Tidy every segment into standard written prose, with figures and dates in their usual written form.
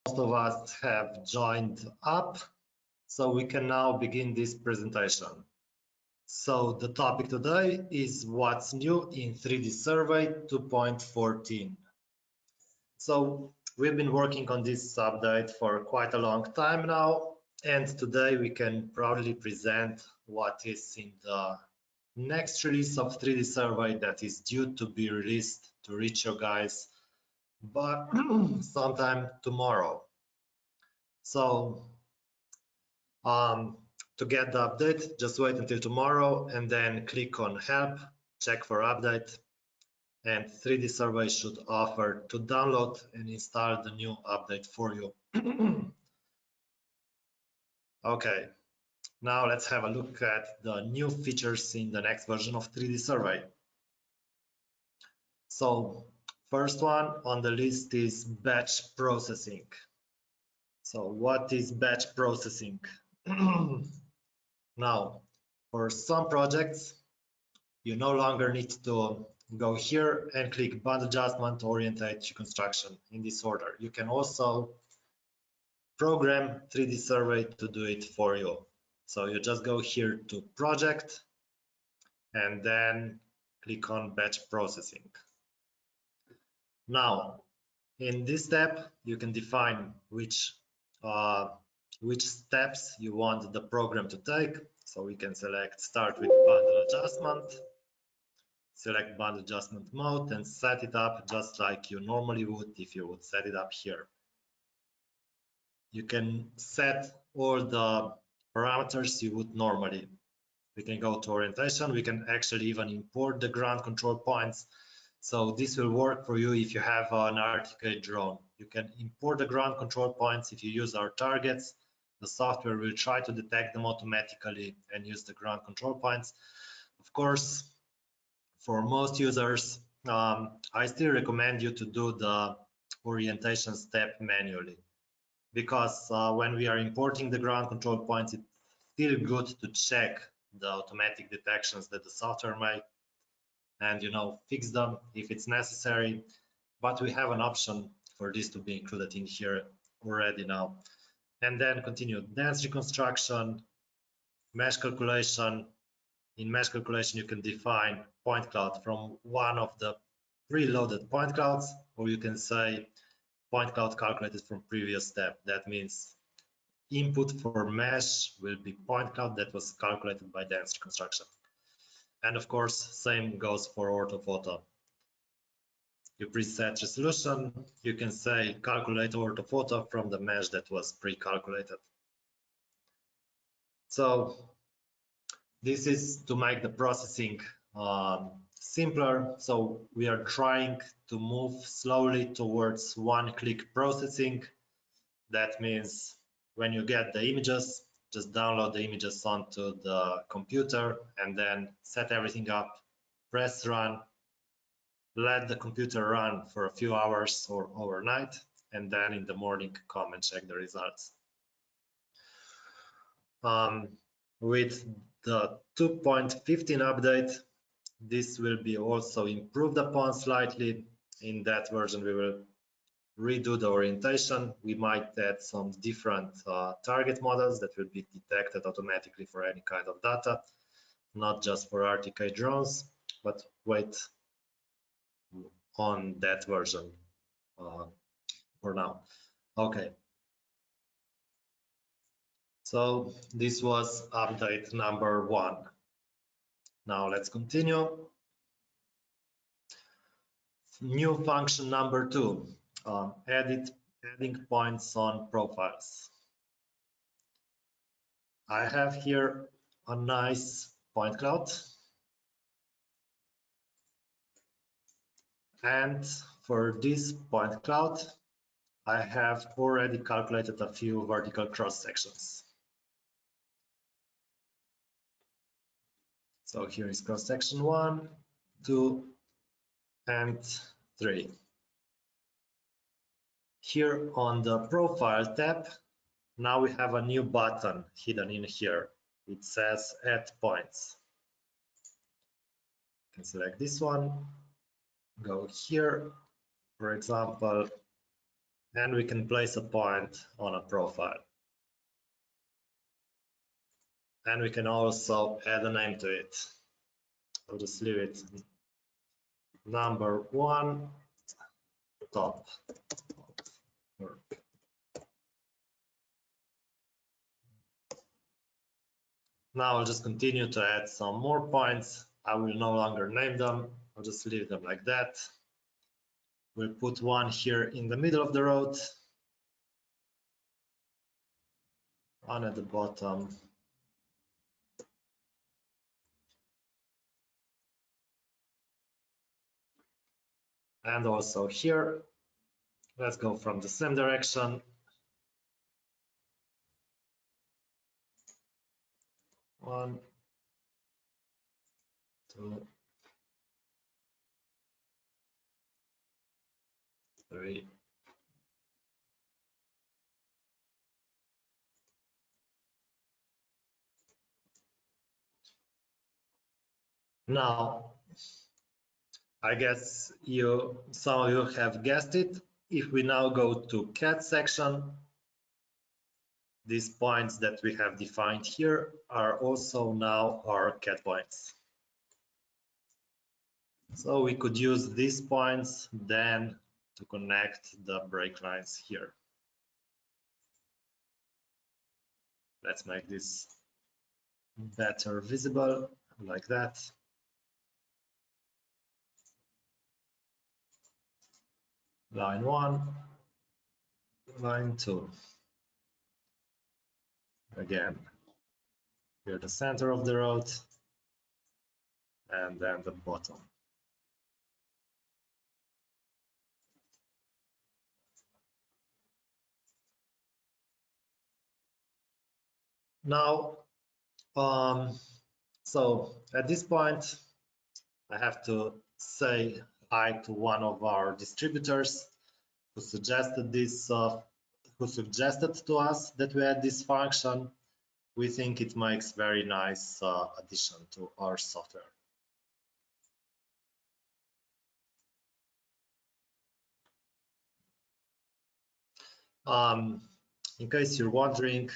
of us have joined up, so we can now begin this presentation. So the topic today is what's new in 3Dsurvey 2.14. So we've been working on this update for quite a long time now, and today we can proudly present what is in the next release of 3Dsurvey that is due to be released to reach you guys but sometime tomorrow. So to get the update, just wait until tomorrow and then click on help, check for update, and 3Dsurvey should offer to download and install the new update for you. Okay, now let's have a look at the new features in the next version of 3Dsurvey. So first one on the list is batch processing. So what is batch processing? Now, for some projects, you no longer need to go here and click band adjustment, orientate, reconstruction in this order. You can also program 3Dsurvey to do it for you. So you just go here to project and then click on batch processing. Now, in this step, you can define which steps you want the program to take. So we can select start with bundle adjustment, select bundle adjustment mode and set it up just like you normally would if you would set it up here. You can set all the parameters you would normally. We can go to orientation. We can actually even import the ground control points. So this will work for you if you have an RTK drone. You can import the ground control points if you use our targets. The software will try to detect them automatically and use the ground control points. Of course, for most users, I still recommend you to do the orientation step manually, because when we are importing the ground control points, it's still good to check the automatic detections that the software made and fix them if it's necessary. But we have an option for this to be included in here already now. And then continue dense reconstruction, mesh calculation. In mesh calculation, you can define point cloud from one of the preloaded point clouds, or you can say point cloud calculated from previous step. That means input for mesh will be point cloud that was calculated by dense reconstruction. And of course, same goes for orthophoto. You preset resolution, you can say calculate orthophoto from the mesh that was pre-calculated. So this is to make the processing simpler. So we are trying to move slowly towards one-click processing. That means when you get the images, just download the images onto the computer and then set everything up, press run, let the computer run for a few hours or overnight, and then in the morning come and check the results. With the 2.15 update, this will be also improved upon slightly. In that version, we will redo the orientation. We might add some different target models that will be detected automatically for any kind of data, not just for RTK drones, but wait on that version for now. Okay. So this was update number 1. Now let's continue. New function number 2, adding points on profiles. I have here a nice point cloud. And for this point cloud, I have already calculated a few vertical cross sections. So here is cross section 1, 2, and 3. Here on the profile tab, now we have a new button hidden in here. It says add points. You can select this one, go here, for example, And we can place a point on a profile. And we can also add a name to it. I'll just leave it number 1 top. Now I'll just continue to add some more points. I will no longer name them. I'll just leave them like that. We'll put one here in the middle of the road, one at the bottom, and also here. Let's go from the same direction. One, two, three. Now, I guess some of you have guessed it. If we now go to CAD section, these points that we have defined here are also now our CAD points. So we could use these points then to connect the break lines here. Let's make this better visible, like that. Line 1, line 2. Again, here the center of the road, and then the bottom. Now, so at this point, I have to say hi to one of our distributors who suggested this, who suggested to us that we add this function. We think it makes very nice addition to our software. In case you're wondering,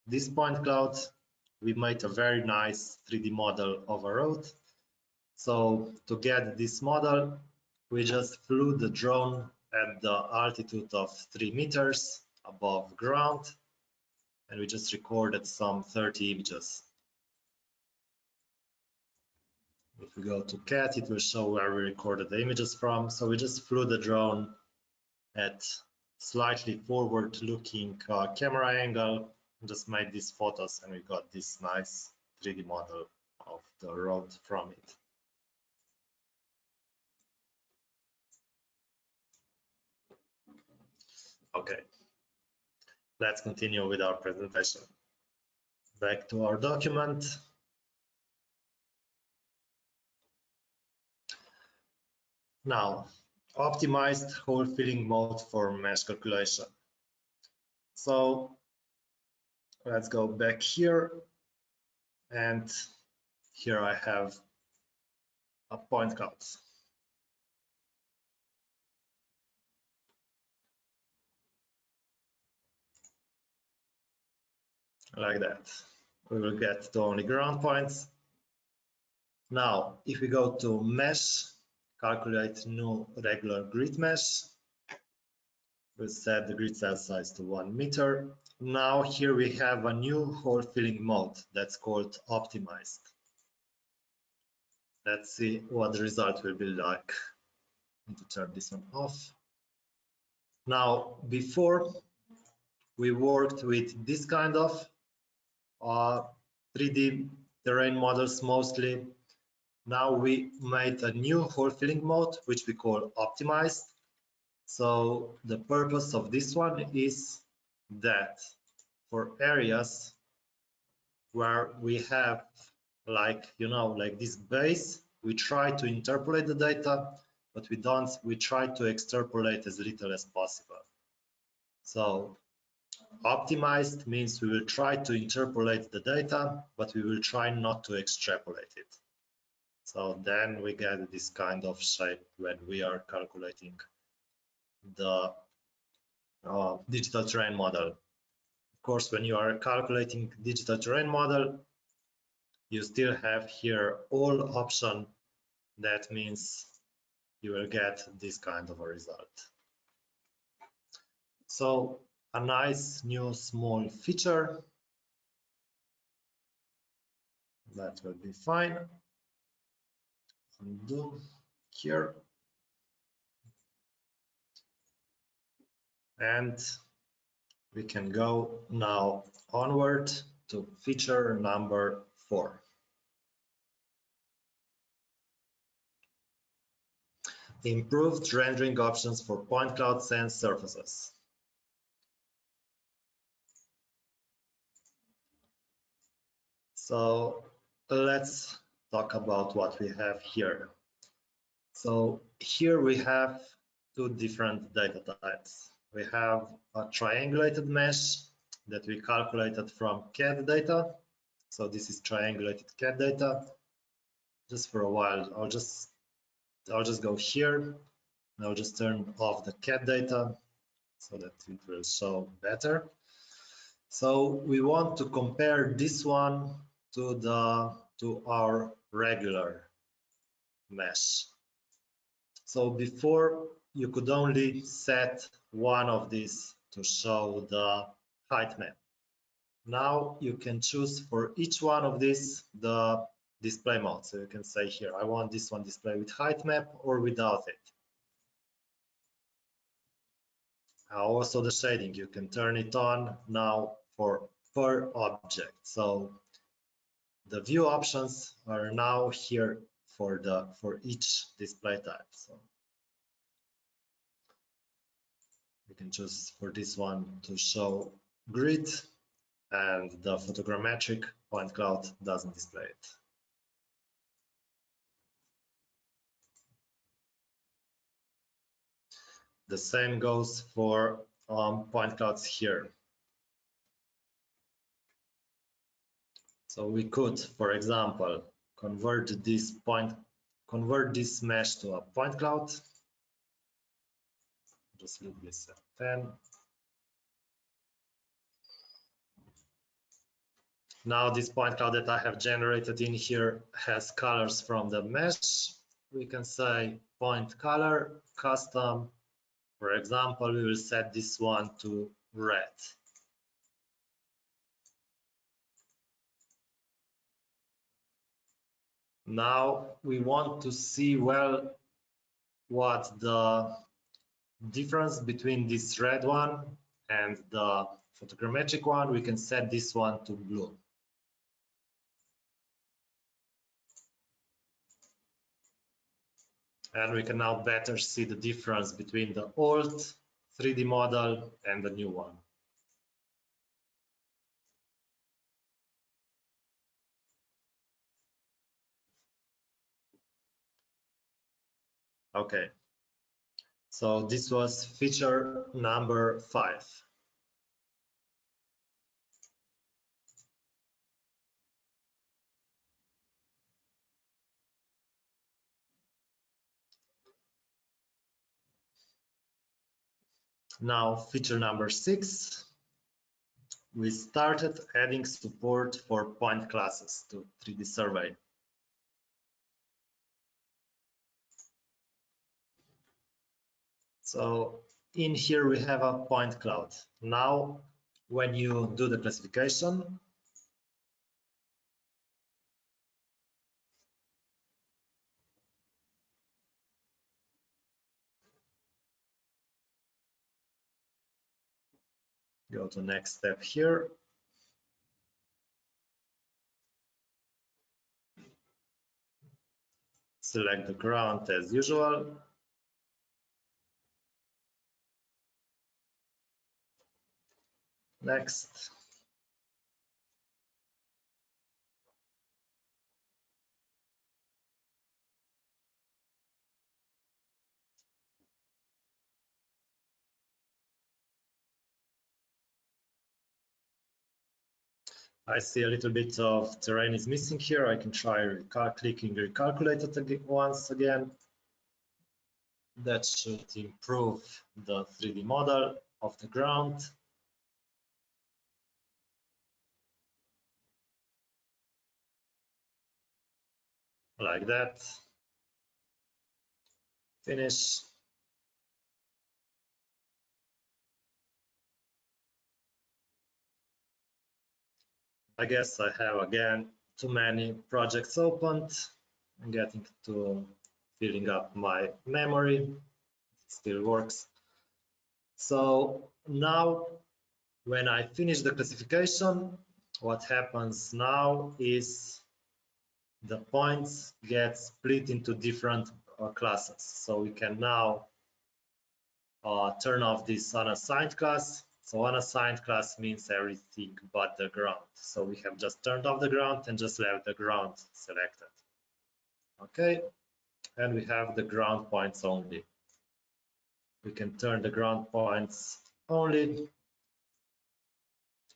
this point cloud, we made a very nice 3D model of a road. So to get this model, we just flew the drone at the altitude of 3 meters above ground, and we just recorded some 30 images. If we go to CAD, it will show where we recorded the images from. So we just flew the drone at slightly forward-looking camera angle, and just made these photos, and we got this nice 3D model of the road from it. Okay, let's continue with our presentation. Back to our document. Now, optimized hole filling mode for mesh calculation. So let's go back here, and here I have a point cloud. Like that. We will get to only ground points. Now, if we go to mesh, calculate new regular grid mesh, we'll set the grid cell size to 1 meter. Now here we have a new hole filling mode that's called optimized. Let's see what the result will be like. I need to turn this one off. Now, before we worked with this kind of 3D terrain models mostly. Now we made a new hole filling mode, which we call optimized. So the purpose of this one is that for areas where we have like this base, we try to interpolate the data, but we try to extrapolate as little as possible. So optimized means we will try to interpolate the data, but we will try not to extrapolate it. So then we get this kind of shape when we are calculating the digital terrain model. Of course, when you are calculating digital terrain model, you still have here all option. That means you will get this kind of a result. So a nice new small feature. That will be fine. Undo here. And we can go now onward to feature number 4. Improved rendering options for point clouds and surfaces. So let's talk about what we have here. So here we have two different data types. We have a triangulated mesh that we calculated from CAD data. So this is triangulated CAD data. Just for a while, I'll just go here and I'll just turn off the CAD data so that it will show better. So we want to compare this one to our regular mesh. So before you could only set one of these to show the height map. Now you can choose for each one of these the display mode. So you can say here, I want this one display with height map or without it. Also the shading, you can turn it on now for per object. So the view options are now here for each display type. So we can choose for this one to show grid, and the photogrammetric point cloud doesn't display it. The same goes for point clouds here. So we could, for example, convert this mesh to a point cloud. Just leave this at 10. Now this point cloud that I have generated in here has colors from the mesh. We can say point color, custom. For example, we will set this one to red. Now we want to see well what the difference between this red one and the photogrammetric one. We can set this one to blue. And we can now better see the difference between the old 3D model and the new one. Okay, so this was feature number 5. Now, feature number 6, we started adding support for point classes to 3Dsurvey. So in here we have a point cloud. Now, when you do the classification, go to next step here. Select the ground as usual. Next. I see a little bit of terrain is missing here. I can try clicking recalculate it once again. That should improve the 3D model. of the ground. Like that. Finish. I guess I have again too many projects opened. I'm getting to filling up my memory. It still works. So now when I finish the classification, what happens now is the points get split into different classes. So we can now turn off this unassigned class. So unassigned class means everything but the ground. So we have just turned off the ground and just left the ground selected. Okay, and we have the ground points only. We can turn the ground points only.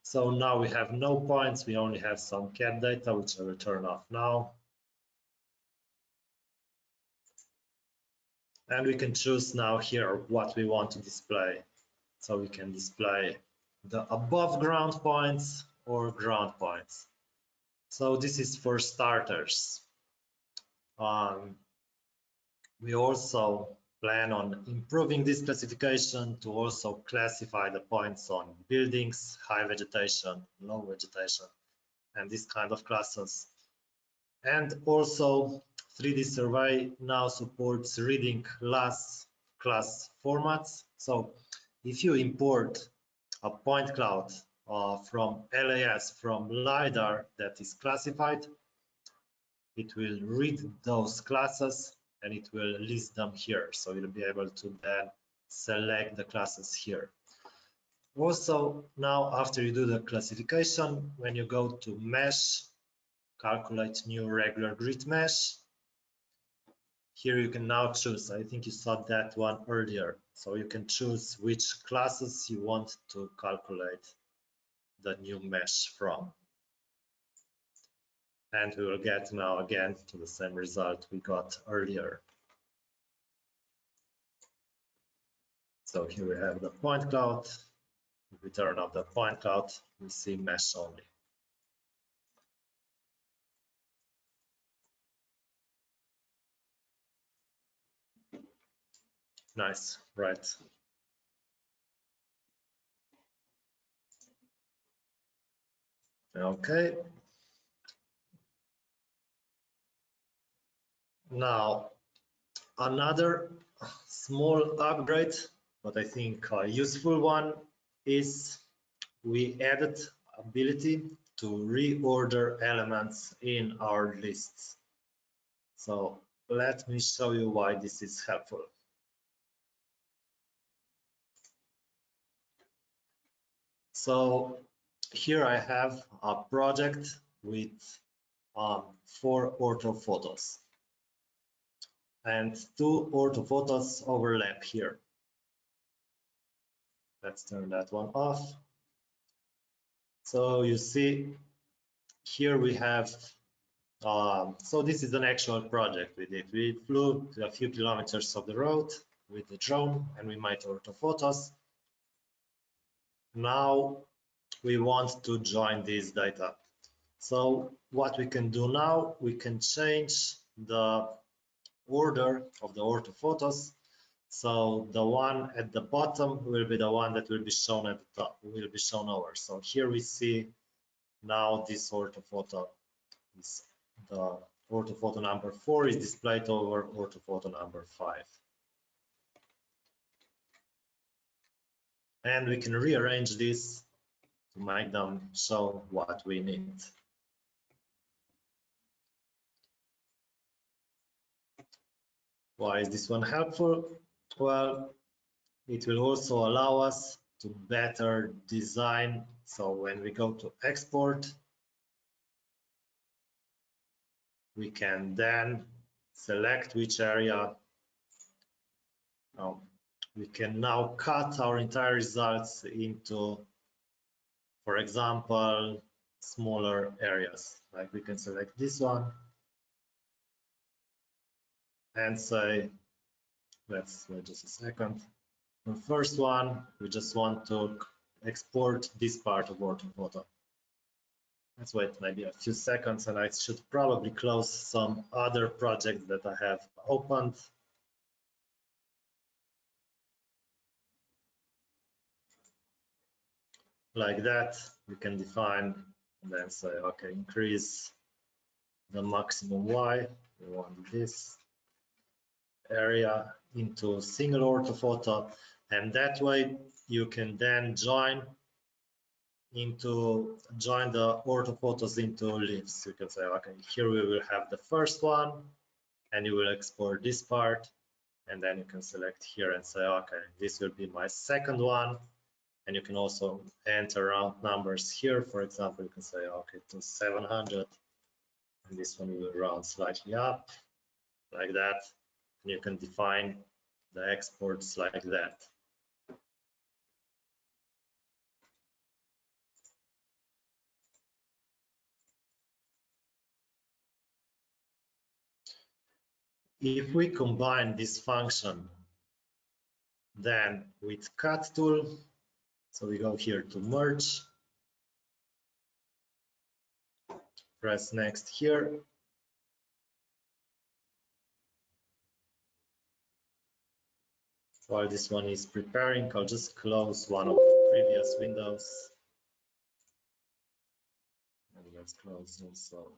So now we have no points, we only have some cat data, which I will turn off now. And we can choose now here what we want to display. So we can display the above ground points or ground points. So this is for starters. We also plan on improving this classification to also classify the points on buildings, high vegetation, low vegetation, and this kind of classes. And also 3Dsurvey now supports reading class formats. So if you import a point cloud from LAS, from LiDAR that is classified, it will read those classes and it will list them here. So you'll be able to then select the classes here. Also, now after you do the classification, when you go to mesh, calculate new regular grid mesh, here you can now choose, I think you saw that one earlier. So you can choose which classes you want to calculate the new mesh from. And we will get now again to the same result we got earlier. So here we have the point cloud. If we turn off the point cloud, we see mesh only. Nice, right? Okay. Now, another small upgrade, but I think a useful one, is we added ability to reorder elements in our lists. So let me show you why this is helpful. So here I have a project with 4 orthophotos. And 2 orthophotos overlap here. Let's turn that one off. So you see here we have, so this is an actual project we did. We flew to a few kilometers of the road with the drone and we made orthophotos. Now we want to join this data. So what we can do now, we can change the order of the orthophotos. So the one at the bottom will be the one that will be shown at the top, will be shown over. So here we see now this orthophoto is the orthophoto number 4 is displayed over orthophoto number 5. And we can rearrange this to make them show what we need. Why is this one helpful? Well, it will also allow us to better design. So when we go to export, we can then select which area. We can now cut our entire results into, for example, smaller areas. Like we can select this one and say, let's wait just a second. The first one, we just want to export this part of orthophoto. Let's wait maybe a few seconds, and I should probably close some other projects that I have opened. Like that, we can define and then say, okay, increase the maximum Y. We want this area into single orthophoto, and that way you can then join the orthophotos into leaves. You can say, okay, here we will have the first one, and you will export this part, and then you can select here and say, okay, this will be my second one. And you can also enter round numbers here. For example, you can say, okay, to 700, and this one will round slightly up, like that. And you can define the exports like that. If we combine this function then with cut tool, so we go here to merge, press next here. While this one is preparing, I'll just close one of the previous windows. And let's close also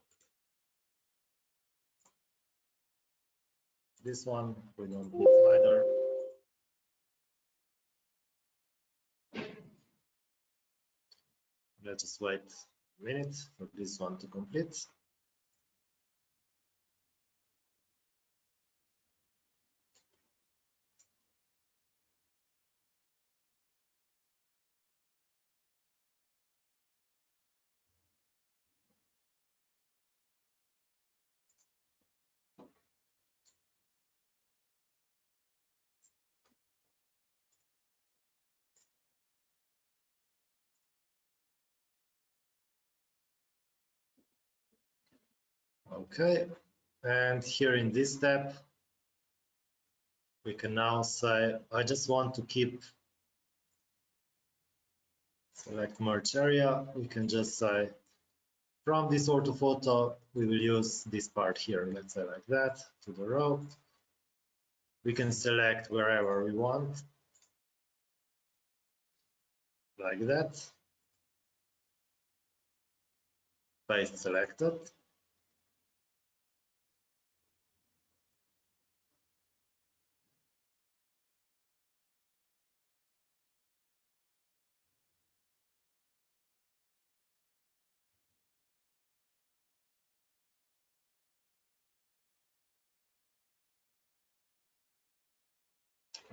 this one. We don't need either. Let's just wait a minute for this one to complete. Okay, and here in this step, we can now say, I just want to keep, select merge area. We can just say, from this orthophoto, we will use this part here. Let's say like that, to the row. We can select wherever we want, like that. Paste selected.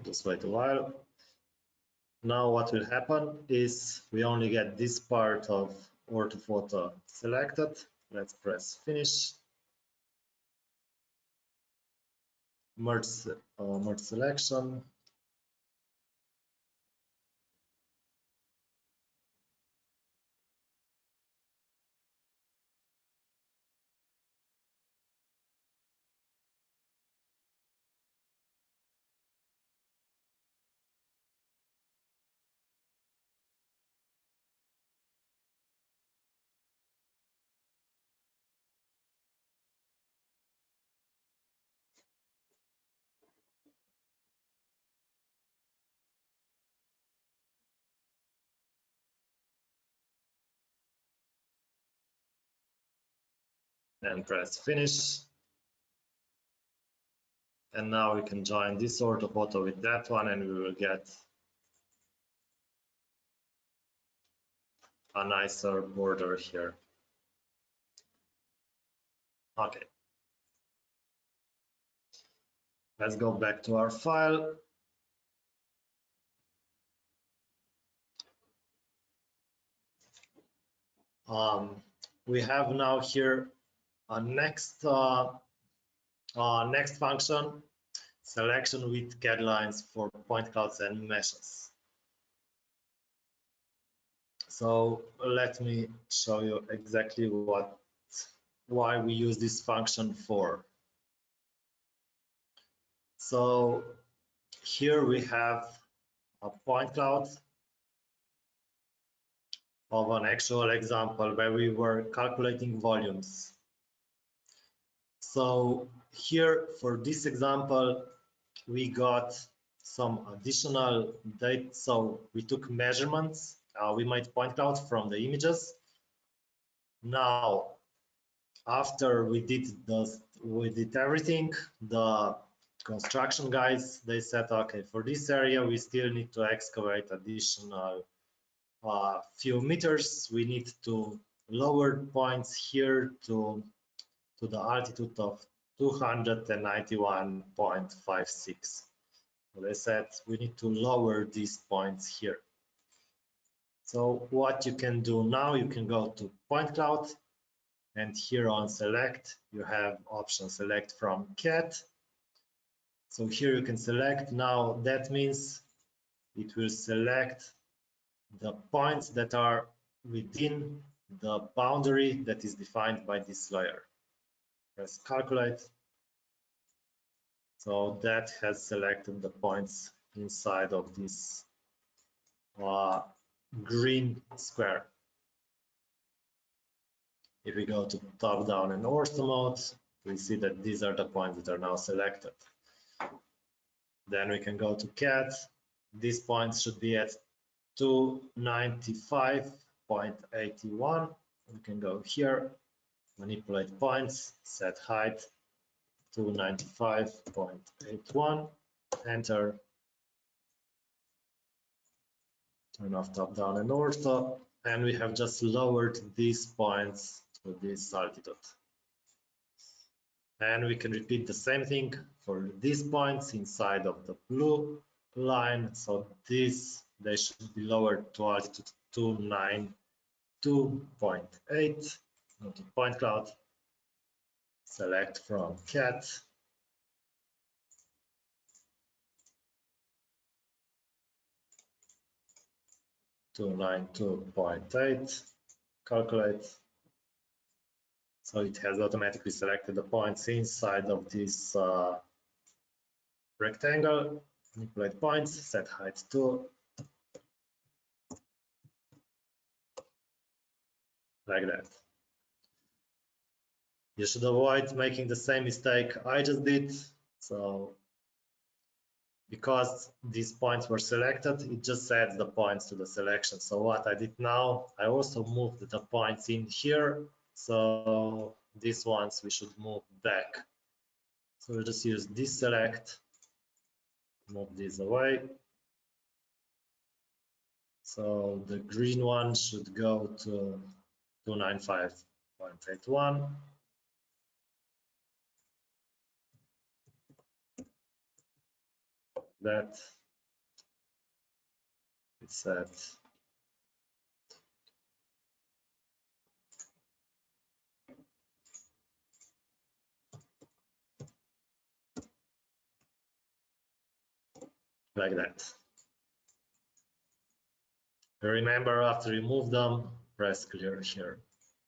Just wait a while. Now what will happen is we only get this part of orthophoto selected. Let's press finish. Merge selection. And press finish. And now we can join this orthophoto with that one, and we will get a nicer border here. Okay. Let's go back to our file. We have now here a next function, selection with guidelines for point clouds and meshes. So let me show you exactly why we use this function for. So here we have a point cloud of an actual example where we were calculating volumes. So here for this example, we got some additional data. So we took measurements. We made point clouds from the images. Now, after we did everything, the construction guys, they said, okay, for this area, we still need to excavate additional few meters. We need to lower points here to the altitude of 291.56. So they said we need to lower these points here. So what you can do now, you can go to point cloud, and here on select, you have option select from cat. So here you can select. Now that means it will select the points that are within the boundary that is defined by this layer. Press calculate. So that has selected the points inside of this green square. If we go to top down and ortho mode, we see that these are the points that are now selected. Then we can go to cat. These points should be at 295.81. We can go here, manipulate points, set height 295.81, enter, turn off top down and ortho, and we have just lowered these points to this altitude. And we can repeat the same thing for these points inside of the blue line. So these, they should be lowered to altitude 292.8. Go to point cloud, select from cat, to 92.8, calculate. So it has automatically selected the points inside of this rectangle. Manipulate points, set height to, like that. You should avoid making the same mistake I just did. So because these points were selected, it just adds the points to the selection. So what I did now, I also moved the points in here. So these ones we should move back. So we'll just use this select, move this away. So the green one should go to 295.81. That it's set. Like that. Remember, after you move them, press clear here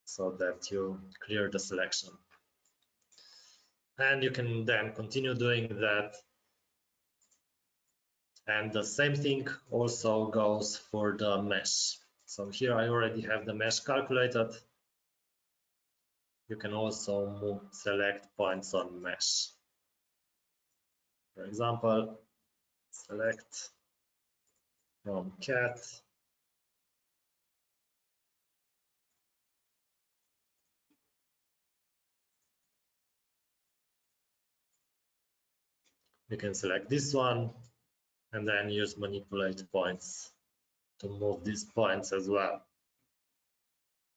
so that you clear the selection. And you can then continue doing that. And the same thing also goes for the mesh. So here I already have the mesh calculated. You can also select points on mesh. For example, select from cat, you can select this one and then use manipulate points to move these points as well.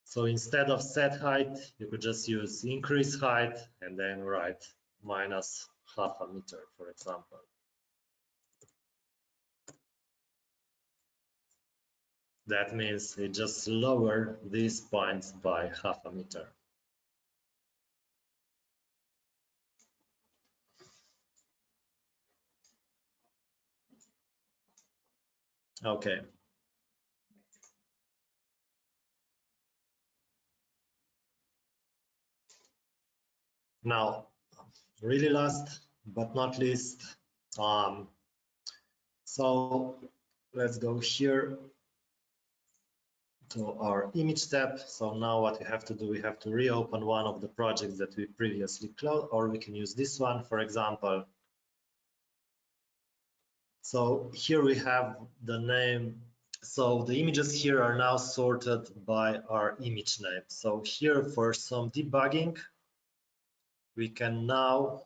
So instead of set height, you could just use increase height and then write minus half a meter, for example. That means it just lower these points by half a meter. Okay. Now, really last but not least, so let's go here to our image tab. So now what we have to do, we have to reopen one of the projects that we previously closed, or we can use this one, for example. So here we have the name. So the images here are now sorted by our image name. So here for some debugging, we can now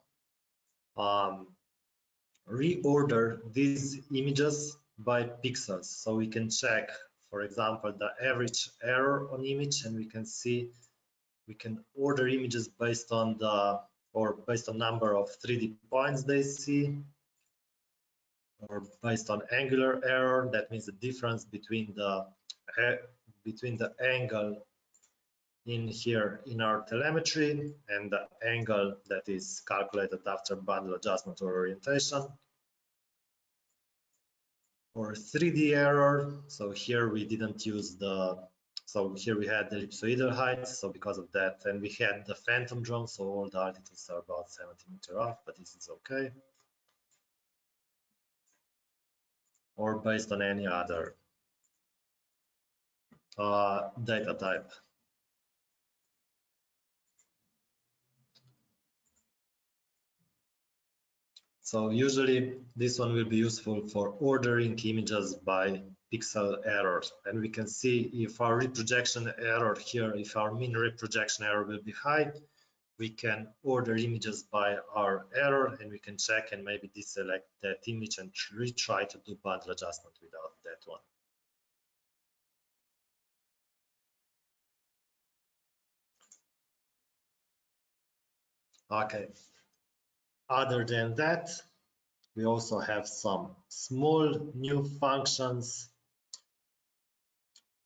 reorder these images by pixels. So we can check, for example, the average error on image, and we can see we can order images based on the based on number of 3D points they see, or based on angular error. That means the difference between the angle in here in our telemetry and the angle that is calculated after bundle adjustment or orientation. Or 3D error. So here we didn't use so here we had the ellipsoidal height. So because of that, and we had the phantom drone. So all the altitudes are about 70 meters off, but this is okay. Or based on any other data type. So usually this one will be useful for ordering images by pixel errors. And we can see if our reprojection error here, if our mean reprojection error will be high, we can order images by our error, and we can check and maybe deselect that image and retry to do bundle adjustment without that one. Okay. Other than that, we also have some small new functions.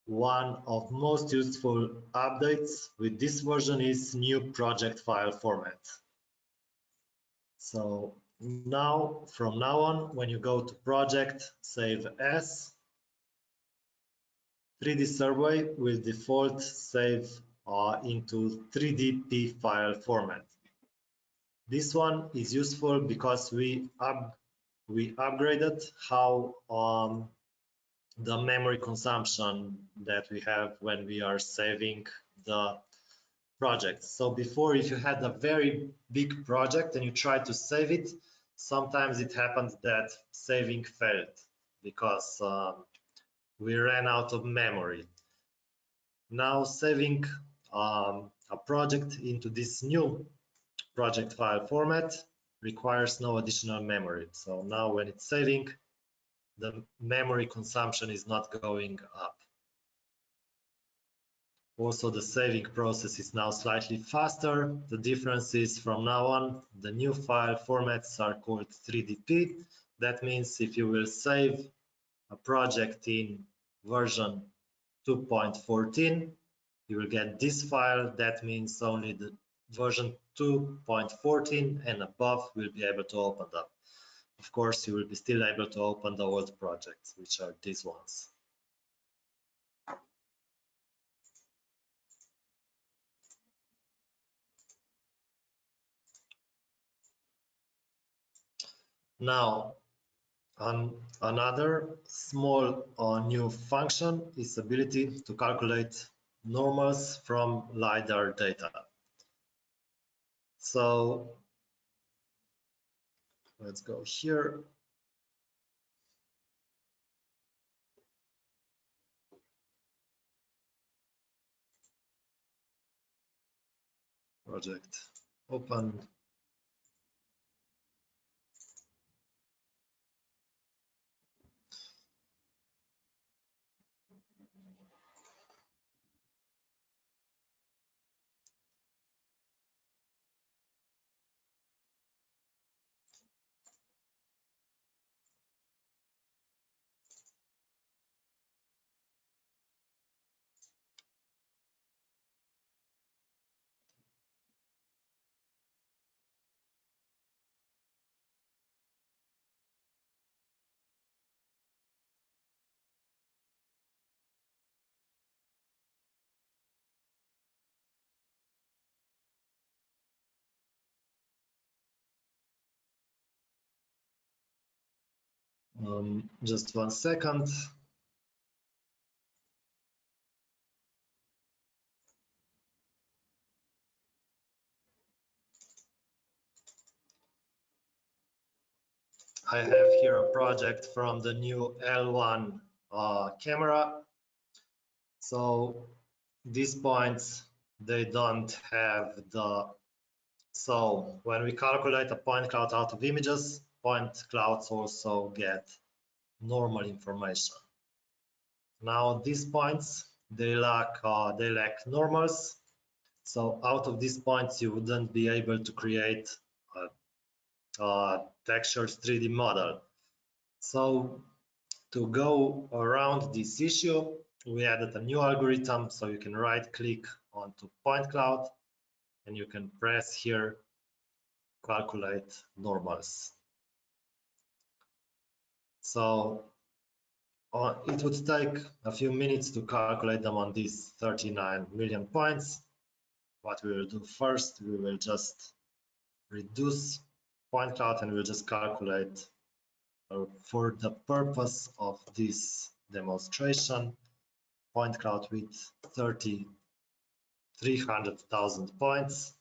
One of most useful updates with this version is new project file format. So now, from now on, when you go to project, save as, 3Dsurvey will default save into 3DP file format. This one is useful because we upgraded how the memory consumption that we have when we are saving the project. So before, if you had a very big project and you tried to save it, sometimes it happens that saving failed because we ran out of memory. Now saving a project into this new project file format requires no additional memory. So now when it's saving, the memory consumption is not going up. Also, the saving process is now slightly faster. The difference is from now on, the new file formats are called 3DP. That means if you will save a project in version 2.14, you will get this file. That means only the version 2.14 and above will be able to open them. Of course, you will be still able to open the old projects, which are these ones. Now, another small new function is ability to calculate normals from LiDAR data. So let's go here. Project open. Just 1 second. I have here a project from the new L1 camera. So these points, they don't have the, so when we calculate a point cloud out of images, point clouds also get normal information. Now these points, they lack normals. So out of these points, you wouldn't be able to create a textures 3D model. So to go around this issue, we added a new algorithm. So you can right click onto point cloud and you can press here, calculate normals. So it would take a few minutes to calculate them on these 39 million points. What we will do first, we will just reduce point cloud and we'll just calculate for the purpose of this demonstration, point cloud with 300,000 points.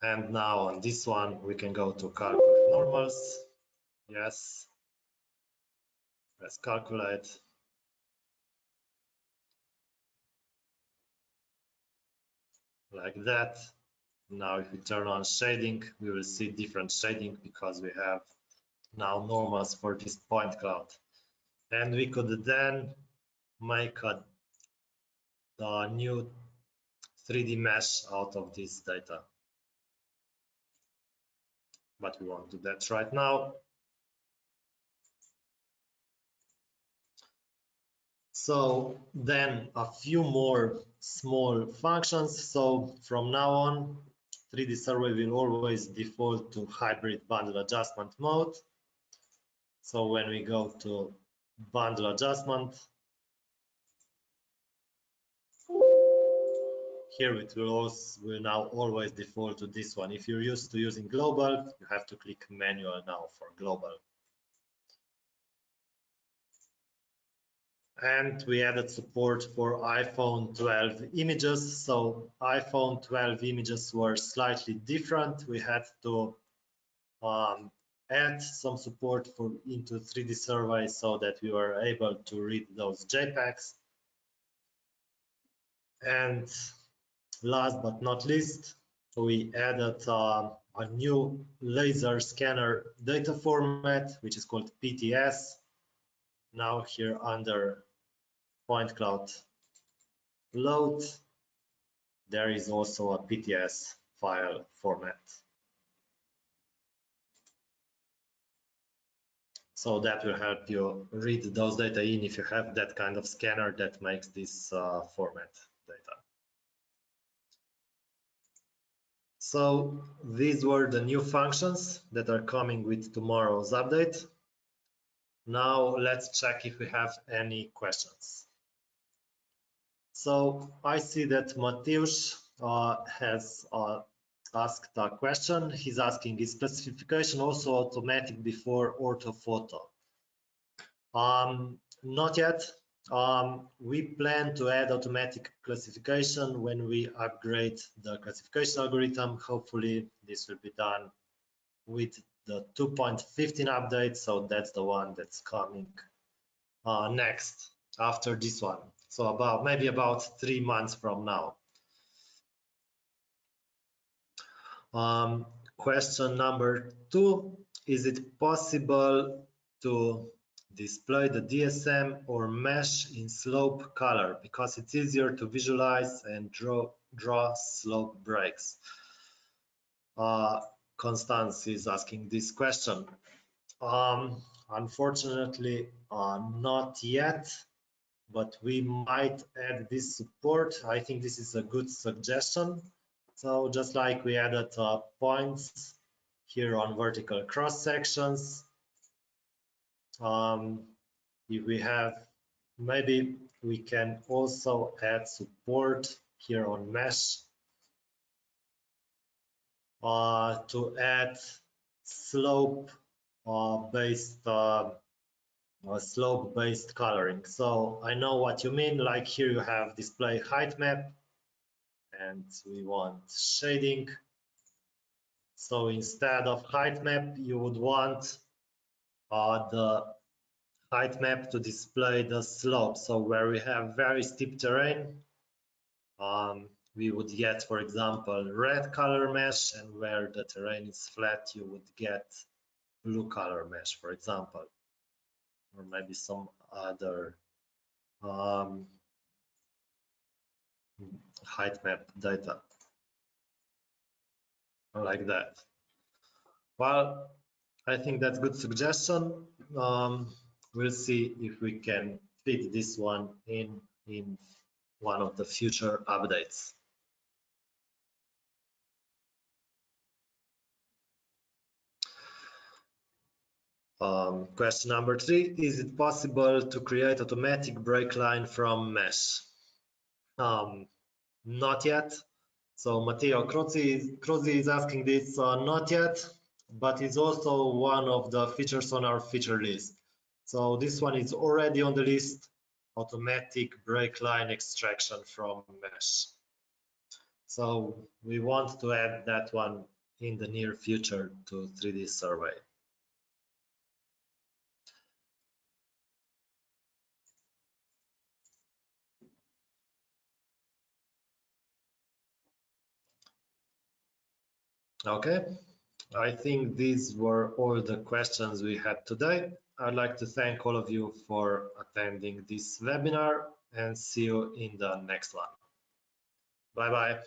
And now on this one, we can go to calculate normals. Yes. Press calculate. Like that. Now if we turn on shading, we will see different shading because we have now normals for this point cloud. And we could then make a new 3D mesh out of this data. But we won't do that right now. So then a few more small functions. So from now on, 3Dsurvey will always default to hybrid bundle adjustment mode. So when we go to bundle adjustment, here it will now always default to this one. If you're used to using global, you have to click manual now for global. And we added support for iPhone 12 images. So iPhone 12 images were slightly different. We had to add some support into 3Dsurvey so that we were able to read those JPEGs. And last but not least, we added a new laser scanner data format, which is called PTS. Now here under point cloud load, there is also a PTS file format. So that will help you read those data in if you have that kind of scanner that makes this format data. So these were the new functions that are coming with tomorrow's update. Now let's check if we have any questions. So I see that Mateusz has asked a question. He's asking, is classification also automatic before orthophoto? Not yet. We plan to add automatic classification when we upgrade the classification algorithm. Hopefully this will be done with the 2.15 update. So that's the one that's coming next after this one. So maybe about 3 months from now. Question number 2, is it possible to display the DSM or mesh in slope color because it's easier to visualize and draw slope breaks? Constance is asking this question. Unfortunately, not yet, but we might add this support. I think this is a good suggestion. So just like we added points here on vertical cross sections, if we have, maybe we can also add support here on mesh to add slope based coloring. So I know what you mean. Like here you have display height map, and we want shading. So instead of height map, you would want the height map to display the slope. So where we have very steep terrain, we would get, for example, red color mesh, and where the terrain is flat, you would get blue color mesh, for example, or maybe some other height map data like that. Well, I think that's a good suggestion. We'll see if we can fit this one in one of the future updates. Question number 3, is it possible to create automatic break line from mesh? Not yet. So Matteo Crozi is asking this, not yet, but it's also one of the features on our feature list. So this one is already on the list, automatic break line extraction from mesh. So we want to add that one in the near future to 3Dsurvey. Okay, I think these were all the questions we had today. I'd like to thank all of you for attending this webinar and see you in the next one. Bye-bye.